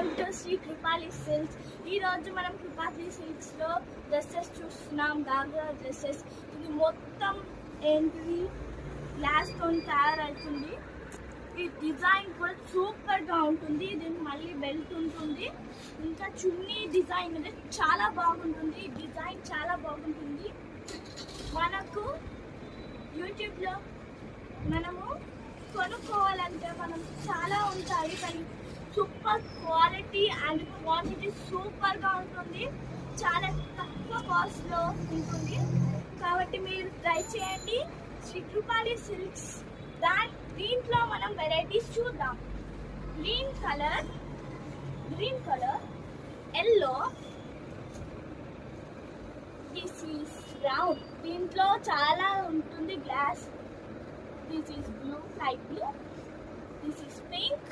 Welcome to Shri Kripali silks. ఈరోజు మనం కృపాలి సిల్క్స్లో డ్రెస్సెస్ చూస్తున్నాం. గాగ్రా డ్రెస్సెస్. ఇది మొత్తం ఏంటిది గ్లాస్తో తయారవుతుంది. ఈ డిజైన్ కూడా సూపర్గా ఉంటుంది. దీనికి మళ్ళీ బెల్ట్ ఉంటుంది. ఇంకా చున్నీ డిజైన్ అనేది చాలా బాగుంటుంది. డిజైన్ చాలా బాగుంటుంది. మనకు యూట్యూబ్లో మనము కొనుక్కోవాలంటే మనం చాలా ఉంటాయి, కానీ సూపర్ క్వాలిటీ అండ్ క్వాంటిటీ సూపర్గా ఉంటుంది. చాలా తక్కువ కాస్ట్లో ఉంటుంది. కాబట్టి మీరు ట్రై చేయండి శ్రీ కృపాలి సిల్క్స్. దీంట్లో మనం వెరైటీస్ చూద్దాం. Green colour, yellow, this is round. దీంట్లో చాలా ఉంటుంది glass. This is blue, light blue. This is pink.